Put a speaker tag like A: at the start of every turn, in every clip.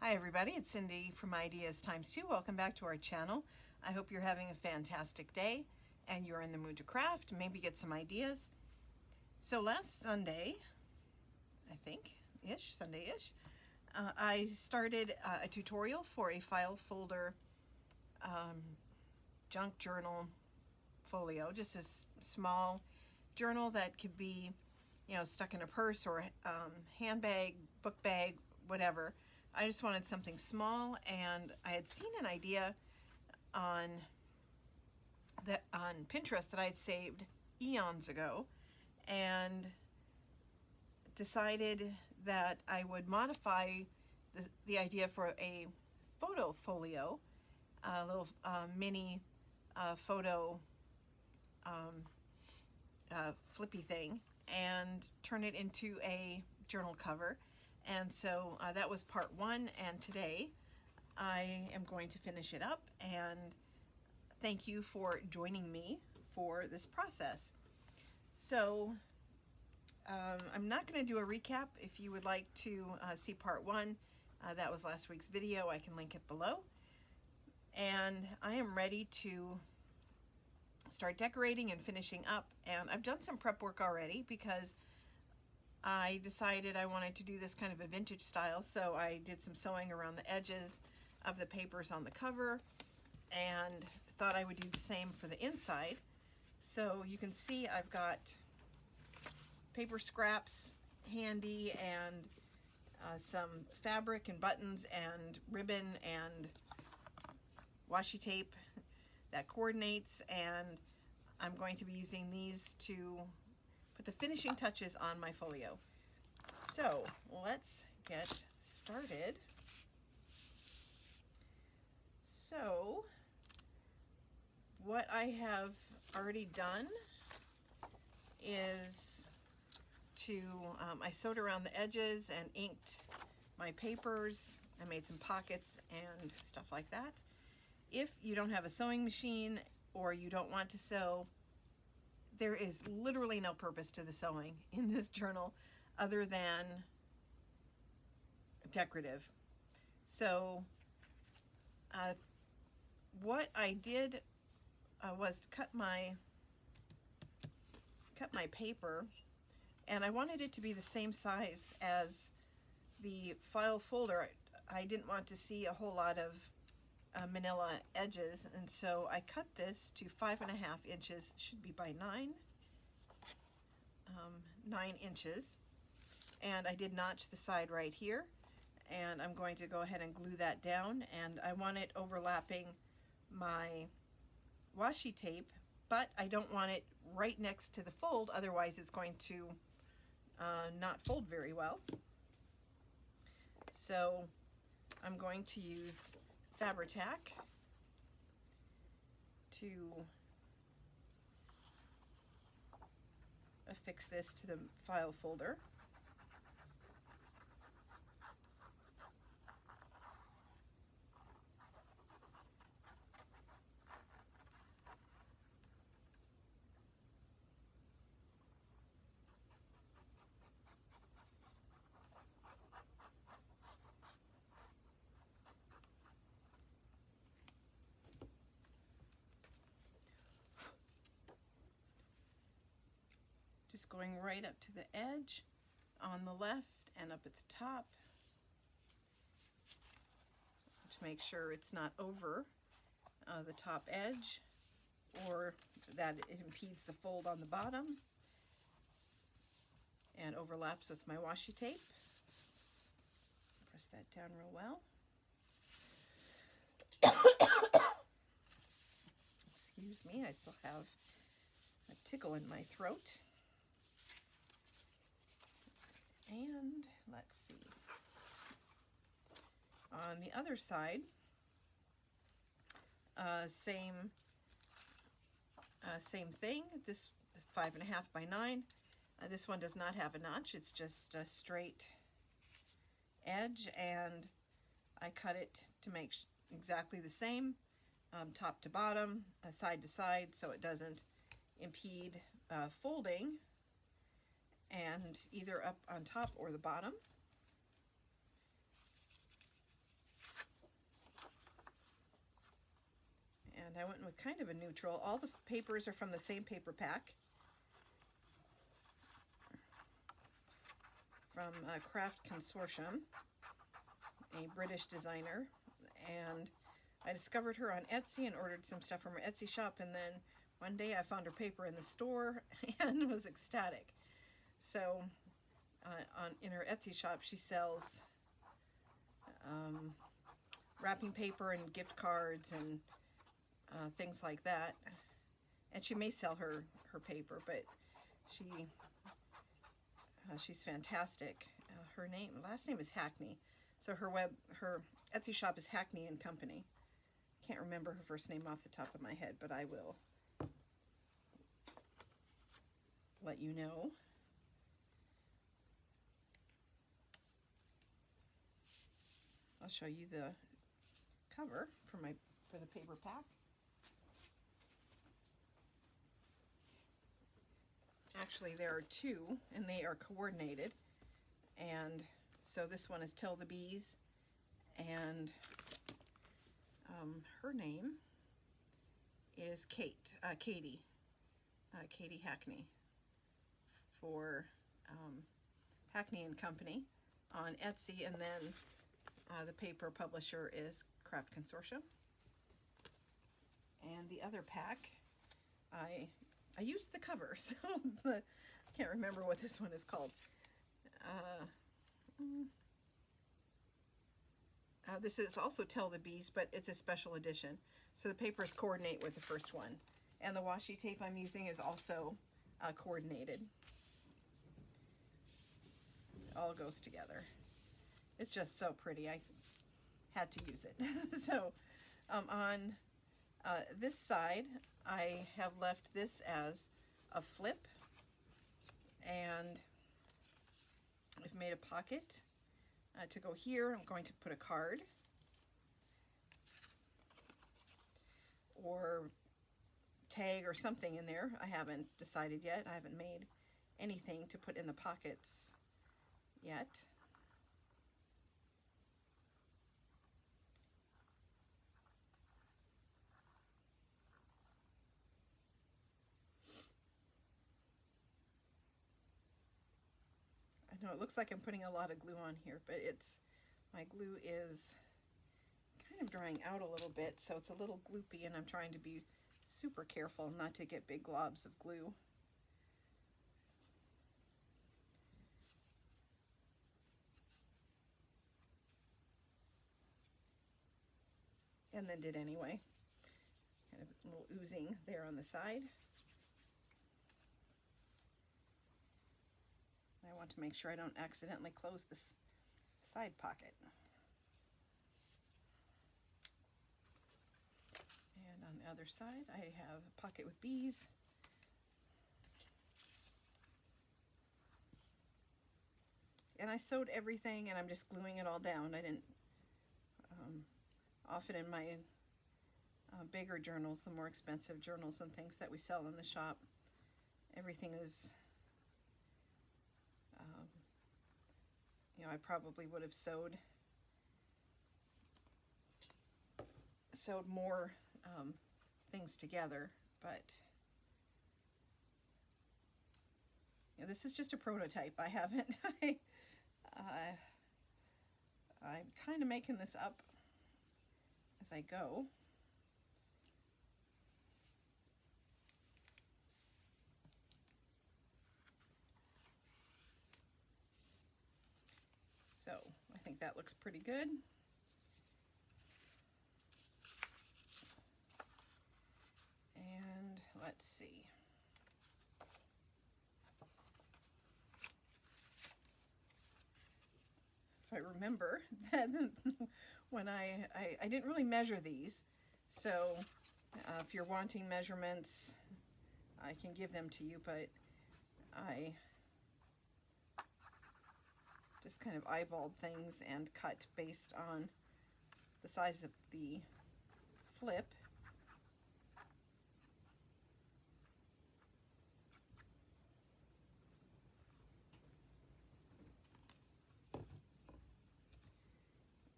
A: Hi everybody, it's Cindy from Ideas Times 2. Welcome back to our channel. I hope you're having a fantastic day and you're in the mood to craft, maybe get some ideas. So last Sunday, I think, Sunday-ish, I started a tutorial for a file folder junk journal folio, just a small journal that could be, stuck in a purse or handbag, book bag, whatever. I just wanted something small, and I had seen an idea on Pinterest that I had saved eons ago, and decided that I would modify the idea for a photo folio, a little mini photo flippy thing, and turn it into a journal cover. And so that was part one, and today I am going to finish it up, and thank you for joining me for this process. So I'm not going to do a recap. If you would like to see part one, that was last week's video. I can link it below. And I am ready to start decorating and finishing up, and I've done some prep work already because I decided I wanted to do this kind of a vintage style, so I did some sewing around the edges of the papers on the cover and thought I would do the same for the inside. So you can see I've got paper scraps handy, and some fabric and buttons and ribbon and washi tape that coordinates, and I'm going to be using these to put the finishing touches on my folio. So let's get started. So what I have already done is I sewed around the edges and inked my papers. I made some pockets and stuff like that. If you don't have a sewing machine or you don't want to sew, there is literally no purpose to the sewing in this journal other than decorative. So what I did was to cut my paper, and I wanted it to be the same size as the file folder. I didn't want to see a whole lot of manila edges, and so I cut this to 5.5 inches, should be by 9 inches, and I did notch the side right here, and I'm going to go ahead and glue that down, and I want it overlapping my washi tape, but I don't want it right next to the fold, otherwise it's going to not fold very well. So I'm going to use Fabri-Tac to affix this to the file folder. Just going right up to the edge on the left and up at the top to make sure it's not over the top edge or that it impedes the fold on the bottom and overlaps with my washi tape. Press that down real well. Excuse me, I still have a tickle in my throat. And let's see. On the other side, same thing. This is 5.5 by 9. This one does not have a notch. It's just a straight edge, and I cut it to make exactly the same, top to bottom, side to side, so it doesn't impede folding, and either up on top or the bottom. And I went with kind of a neutral. All the papers are from the same paper pack from Craft Consortium, a British designer. And I discovered her on Etsy and ordered some stuff from her Etsy shop, and then one day I found her paper in the store and was ecstatic. So in her Etsy shop she sells wrapping paper and gift cards and things like that. And she may sell her paper, but she's fantastic. Her last name is Hackney. So her Etsy shop is Hackney and Company. Can't remember her first name off the top of my head, but I will let you know. I'll show you the cover for the paper pack. Actually, there are two, and they are coordinated. And so this one is Tell the Bees, and her name is Katie Hackney, for Hackney and Company on Etsy, and then the paper publisher is Craft Consortium. And the other pack, I used the cover, so I can't remember what this one is called. This is also Tell the Bees, but it's a special edition. So the papers coordinate with the first one. And the washi tape I'm using is also coordinated. It all goes together. It's just so pretty. I had to use it. So on this side, I have left this as a flip, and I've made a pocket to go here. I'm going to put a card or tag or something in there. I haven't decided yet. I haven't made anything to put in the pockets yet. I know it looks like I'm putting a lot of glue on here, but my glue is kind of drying out a little bit, so it's a little gloopy, and I'm trying to be super careful not to get big globs of glue. And then did anyway. Kind of a little oozing there on the side. I want to make sure I don't accidentally close this side pocket. And on the other side, I have a pocket with bees. And I sewed everything, and I'm just gluing it all down. I didn't, often in my bigger journals, the more expensive journals and things that we sell in the shop, everything is, I probably would have sewed more things together, but this is just a prototype. I haven't, I'm kind of making this up as I go. So I think that looks pretty good. And let's see. If I remember that when I didn't really measure these, so if you're wanting measurements, I can give them to you, but I just kind of eyeballed things and cut based on the size of the flip.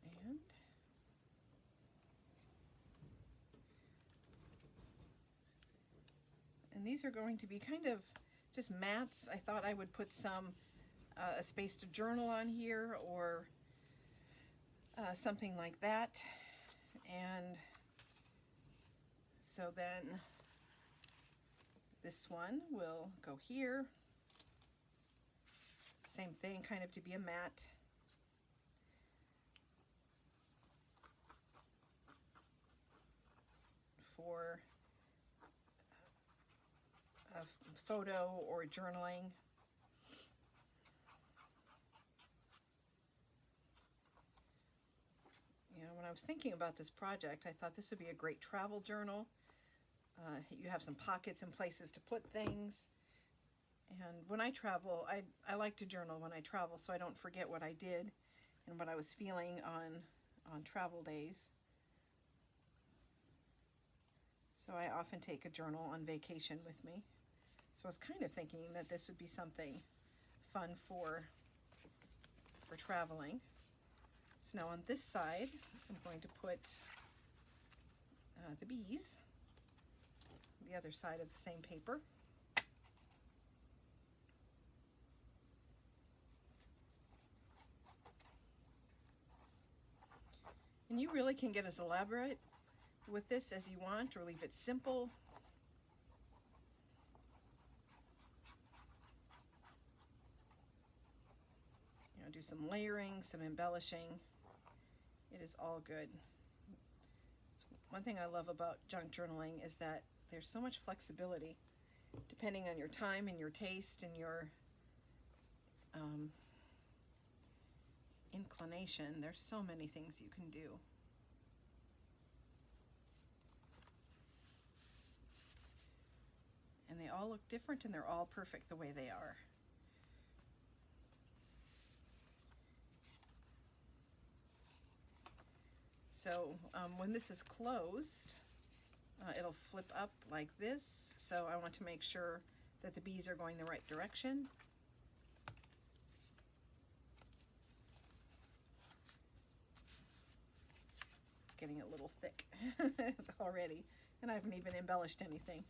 A: And And these are going to be kind of just mats. I thought I would put some a space to journal on here, or something like that. And so then this one will go here. Same thing, kind of to be a mat. For a photo or journaling. You know, when I was thinking about this project, I thought this would be a great travel journal. You have some pockets and places to put things. And when I travel, I like to journal when I travel, so I don't forget what I did and what I was feeling on travel days. So I often take a journal on vacation with me. So I was kind of thinking that this would be something fun for traveling. So now on this side, I'm going to put the bees, the other side of the same paper. And you really can get as elaborate with this as you want, or leave it simple. You know, do some layering, some embellishing. It is all good. One thing I love about junk journaling is that there's so much flexibility depending on your time and your taste and your inclination. There's so many things you can do. And they all look different, and they're all perfect the way they are. So when this is closed, it'll flip up like this. So I want to make sure that the bees are going the right direction. It's getting a little thick already, and I haven't even embellished anything.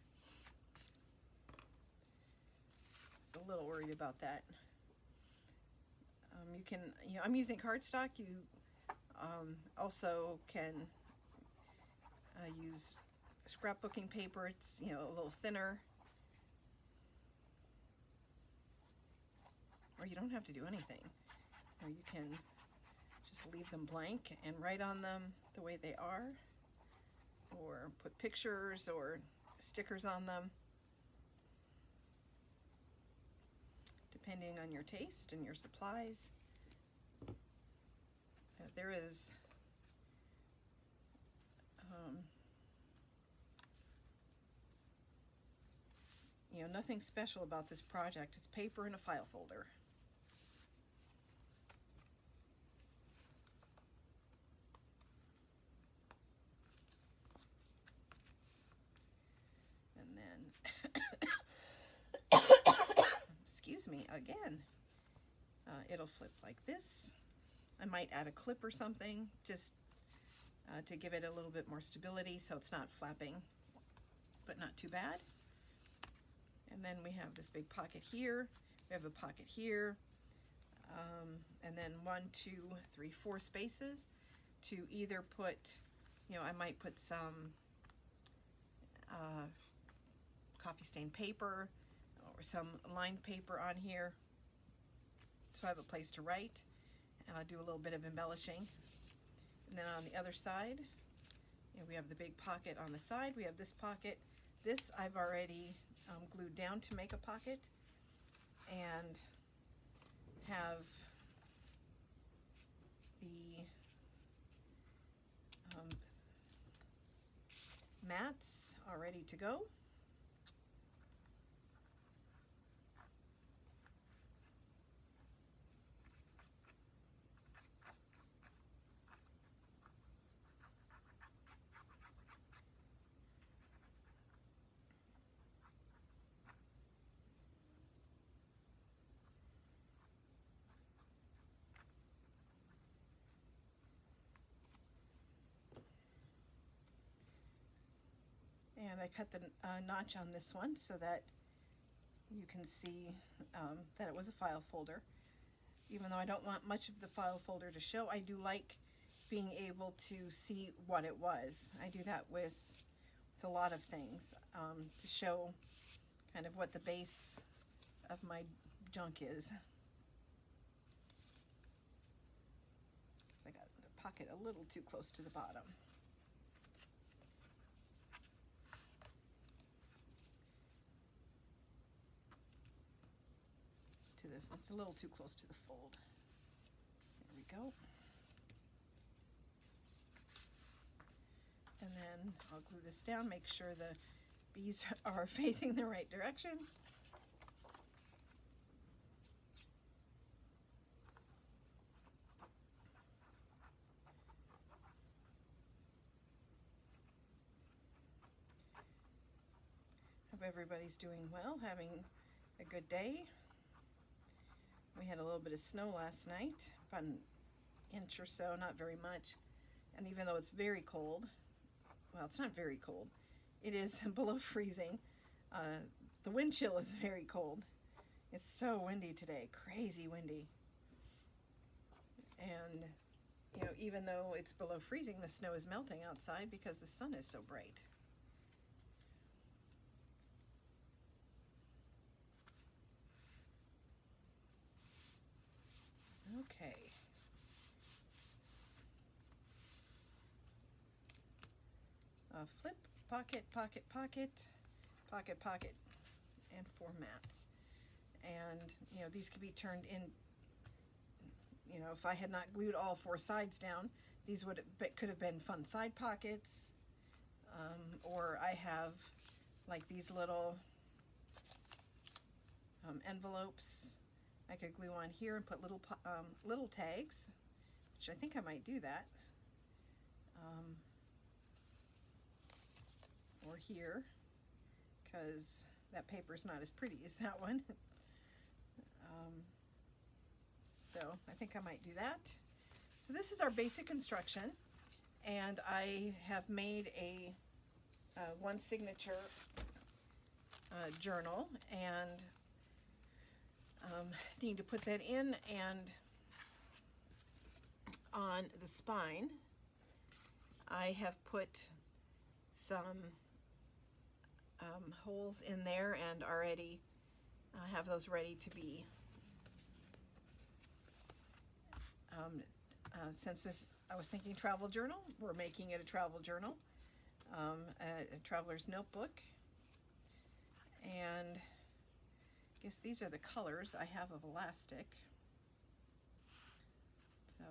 A: Just a little worried about that. I'm using cardstock. You also can use scrapbooking paper. It's, you know, a little thinner. Or you don't have to do anything. Or you can just leave them blank and write on them the way they are. Or put pictures or stickers on them, depending on your taste and your supplies. There is you know, nothing special about this project. It's paper and a file folder. And then excuse me again, it'll flip like this. I might add a clip or something just to give it a little bit more stability so it's not flapping, but not too bad. And then we have this big pocket here. We have a pocket here. And then 1, 2, 3, 4 spaces to either put, you know, I might put some coffee stained paper or some lined paper on here. So I have a place to write. Do a little bit of embellishing. And then on the other side, you know, we have the big pocket on the side. We have this pocket. This I've already glued down to make a pocket, and have the mats are ready to go. And I cut the notch on this one so that you can see that it was a file folder. Even though I don't want much of the file folder to show, I do like being able to see what it was. I do that with a lot of things, to show kind of what the base of my junk is. I got the pocket a little too close to the bottom. It's a little too close to the fold. There we go. And then I'll glue this down, make sure the bees are facing the right direction. Hope everybody's doing well, having a good day. We had a little bit of snow last night, about an inch or so, not very much. And even though it's very cold, well, it's not very cold, it is below freezing. The wind chill is very cold. It's so windy today, crazy windy. And, you know, even though it's below freezing, the snow is melting outside because the sun is so bright. Okay. Flip, pocket, pocket, pocket, pocket, pocket, and 4 mats. And, you know, these could be turned in, you know, if I had not glued all 4 sides down, these could have been fun side pockets. Or I have like these little envelopes I could glue on here and put little tags, which I think I might do that. Or here, because that paper's not as pretty as that one. So I think I might do that. So this is our basic construction, and I have made a one signature journal, and need to put that in. And on the spine I have put some holes in there and already have those ready to be since this, I was thinking travel journal, we're making it a travel journal, a traveler's notebook. And I guess these are the colors I have of elastic. So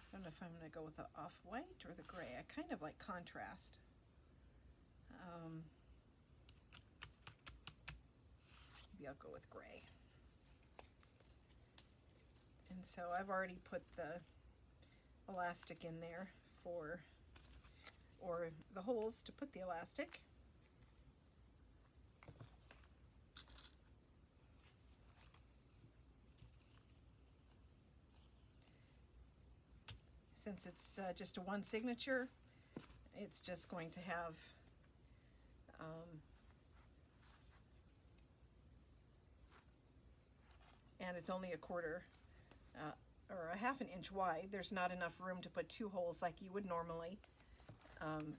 A: I don't know if I'm going to go with the off-white or the gray. I kind of like contrast. Maybe I'll go with gray. And so I've already put the elastic in there or the holes to put the elastic. Since it's just a one signature, it's just going to have and it's only a quarter or a half an inch wide. There's not enough room to put 2 holes like you would normally.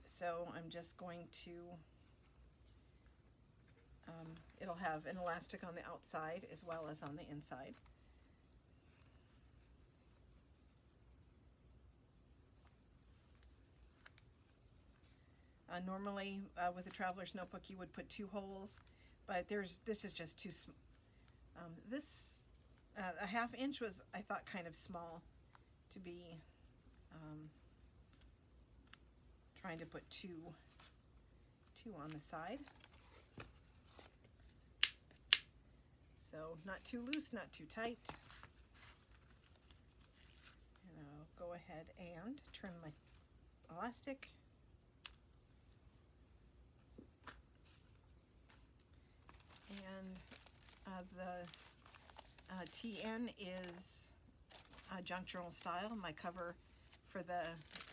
A: So I'm just going to, it'll have an elastic on the outside as well as on the inside. Normally with a traveler's notebook you would put 2 holes, but this is just too small. This a half inch was, I thought, kind of small to be trying to put two on the side. So not too loose, not too tight. And I'll go ahead and trim my elastic. And the TN is junk journal style. My cover for the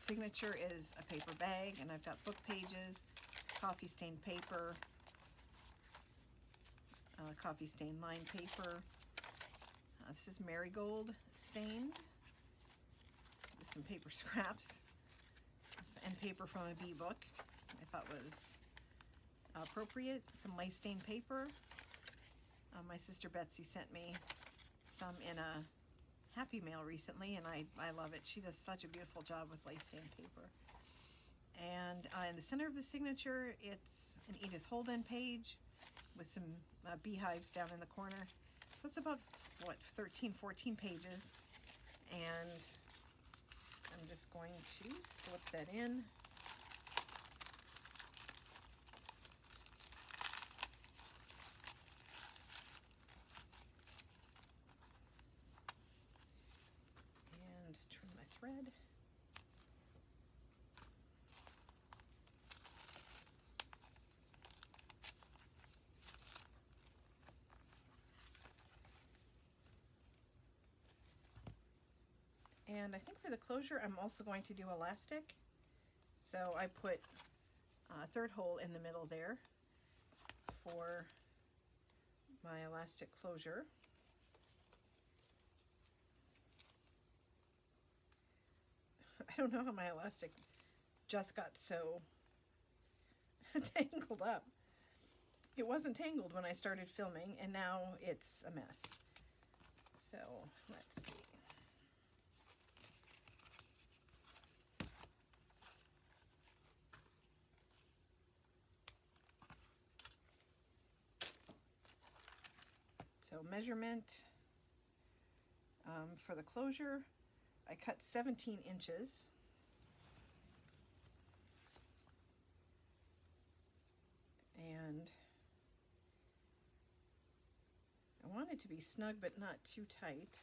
A: signature is a paper bag, and I've got book pages, coffee stained paper, coffee stained lined paper. This is marigold stained with some paper scraps and paper from a bee book I thought was appropriate. Some lace stained paper. My sister Betsy sent me some in a Happy Mail recently, and I love it. She does such a beautiful job with lace stained paper. And in the center of the signature, it's an Edith Holden page with some beehives down in the corner. So it's about, what, 13, 14 pages. And I'm just going to slip that in. And trim my thread. And I think for the closure, I'm also going to do elastic. So I put a third hole in the middle there for my elastic closure. I don't know how my elastic just got so tangled up. It wasn't tangled when I started filming, and now it's a mess. So let's see. So measurement for the closure, I cut 17 inches. And I want it to be snug but not too tight.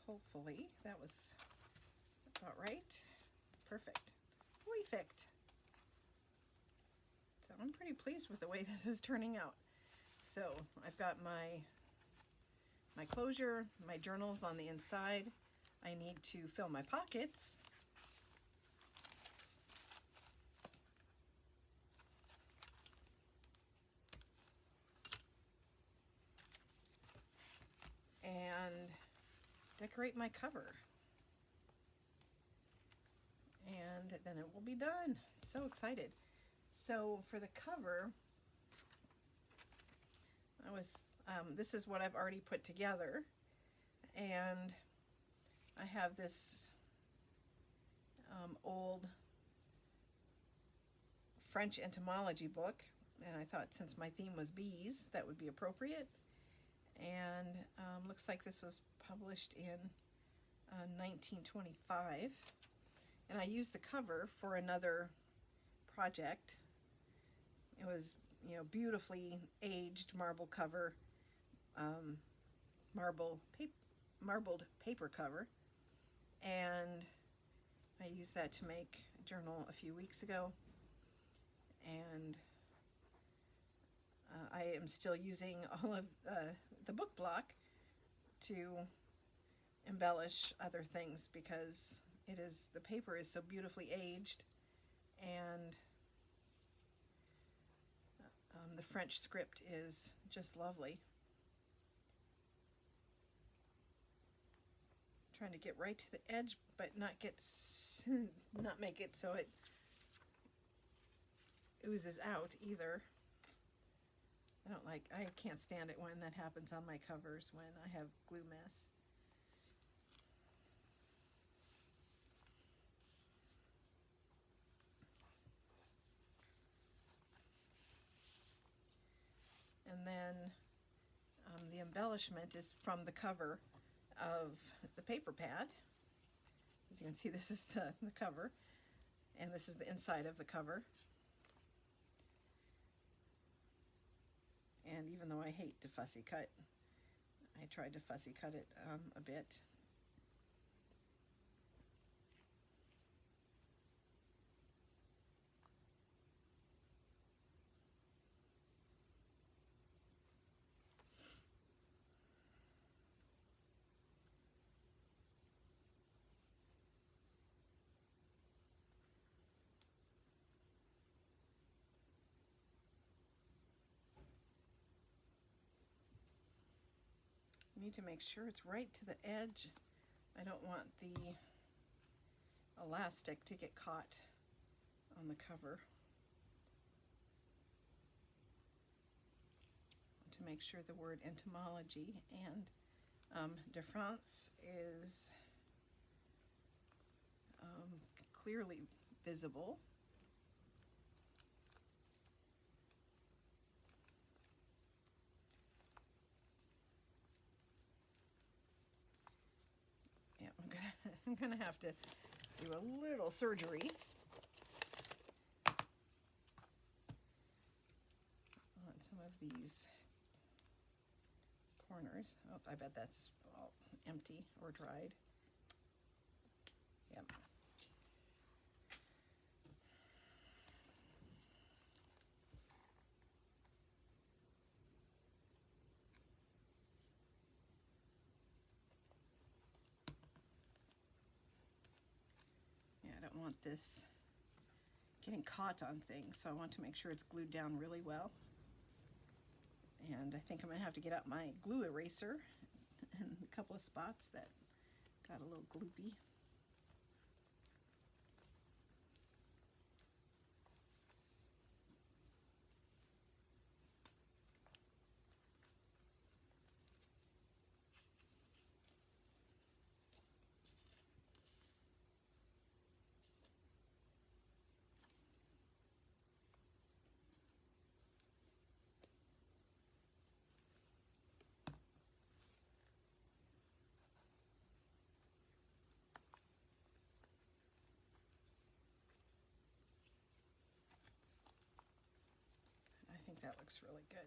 A: Hopefully that was about right. Perfect. Perfect. So I'm pretty pleased with the way this is turning out. So I've got my closure, my journals on the inside. I need to fill my pockets. And decorate my cover. And then it will be done. So excited. So for the cover, this is what I've already put together. And I have this old French entomology book. And I thought since my theme was bees, that would be appropriate. And looks like this was published in 1925, and I used the cover for another project. It was, beautifully aged marble cover, marbled paper cover, and I used that to make a journal a few weeks ago, and I am still using all of the book block to embellish other things because the paper is so beautifully aged, and the French script is just lovely. Trying to get right to the edge, but not make it so it oozes out either. I can't stand it when that happens on my covers when I have glue mess. And then the embellishment is from the cover of the paper pad. As you can see, this is the cover, and this is the inside of the cover. And even though I hate to fussy cut, I tried to fussy cut it a bit. Need to make sure it's right to the edge. I don't want the elastic to get caught on the cover. To make sure the word entomology and de France is clearly visible. I'm gonna have to do a little surgery on some of these corners. Oh, I bet that's all empty or dried. Yep. I don't want this getting caught on things, so I want to make sure it's glued down really well. And I think I'm going to have to get out my glue eraser in a couple of spots that got a little gloopy. I think that looks really good.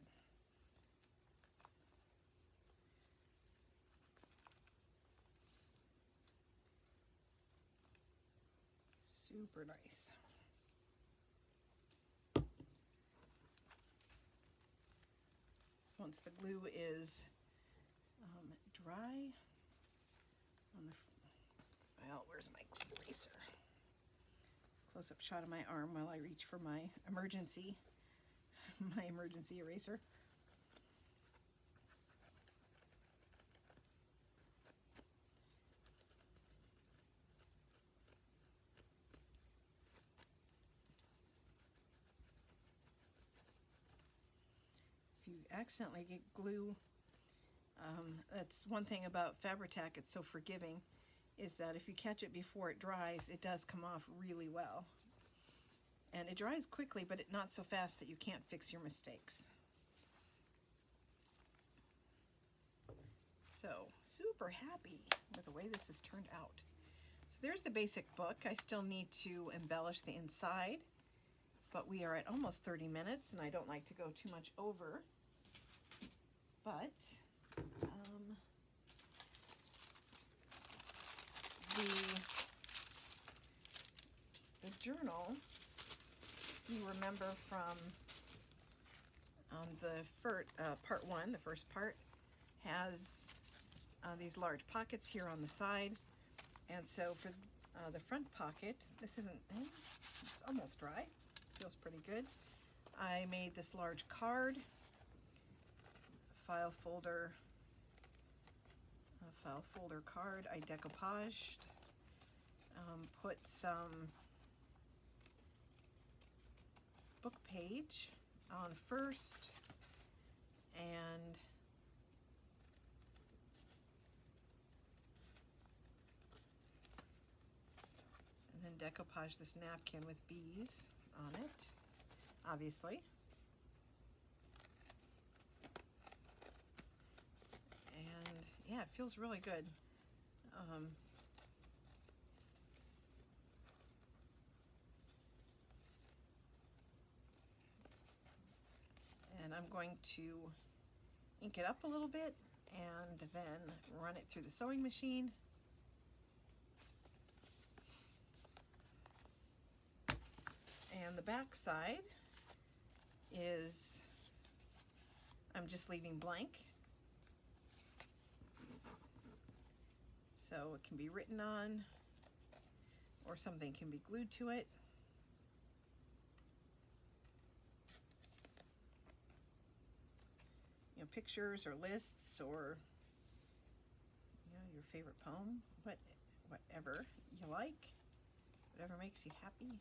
A: Super nice. So once the glue is dry, on the, well, where's my glue eraser? Close-up shot of my arm while I reach for my emergency eraser. If you accidentally get glue, that's one thing about Fabri-Tac, it's so forgiving, is that if you catch it before it dries, it does come off really well. And it dries quickly, but not so fast that you can't fix your mistakes. So, super happy with the way this has turned out. So there's the basic book. I still need to embellish the inside, but we are at almost 30 minutes, and I don't like to go too much over. But the journal, you remember from part one, the first part, has these large pockets here on the side. And so for the front pocket, this isn't, it's almost dry, feels pretty good. I made this large card, file folder card. I decoupaged, put some book page on first, and then decoupage this napkin with bees on it, obviously. And yeah, it feels really good. And I'm going to ink it up a little bit and then run it through the sewing machine. And the back side is, I'm just leaving blank. So it can be written on, or something can be glued to it. You know, pictures or lists, or you know, your favorite poem, whatever you like, whatever makes you happy.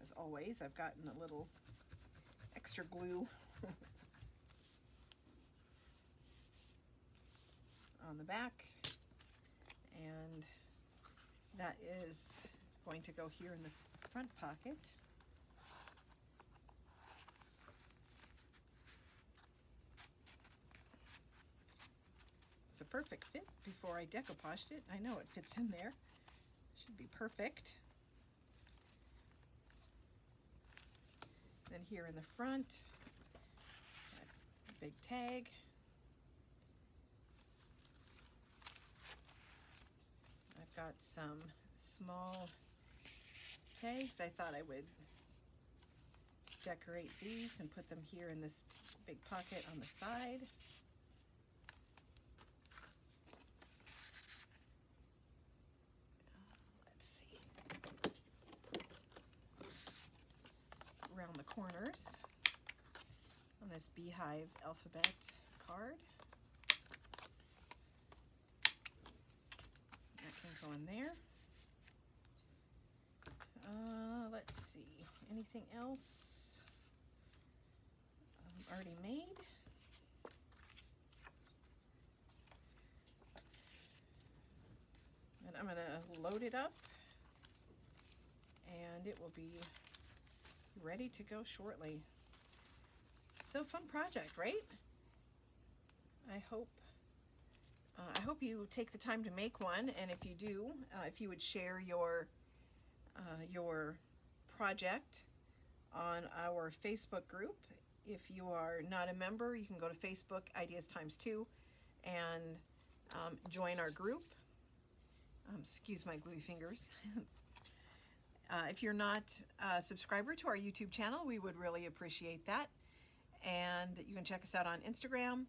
A: As always, I've gotten a little extra glue on the back, and that is going to go here in the front pocket. It's a perfect fit before I decoupaged it. I know it fits in there. Should be perfect. Then here in the front, a big tag. I've got some small tags. I thought I would decorate these and put them here in this big pocket on the side. Let's see. Around the corners on this beehive alphabet card. That can go in there. Let's see, anything else already made? And I'm going to load it up, and it will be ready to go shortly. So fun project, right? I hope you take the time to make one, and if you do, if you would share your project on our Facebook group. If you are not a member, you can go to Facebook, ideastimestwo, and join our group. Excuse my gluey fingers. If you're not a subscriber to our YouTube channel, we would really appreciate that. And you can check us out on Instagram.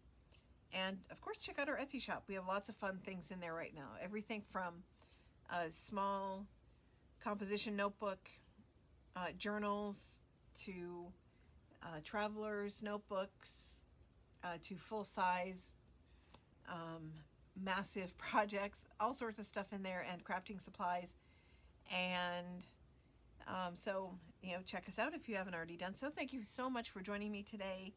A: And of course, check out our Etsy shop. We have lots of fun things in there right now. Everything from a small composition notebook, journals, to travelers notebooks, to full-size massive projects, all sorts of stuff in there, and crafting supplies. And so, you know, check us out if you haven't already done so. Thank you so much for joining me today.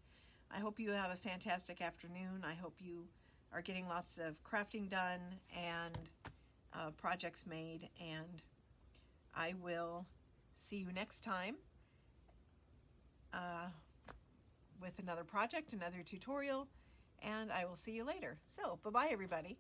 A: I hope you have a fantastic afternoon. I hope you are getting lots of crafting done and projects made, and I will see you next time with another project, another tutorial, and I will see you later. So, bye-bye, everybody.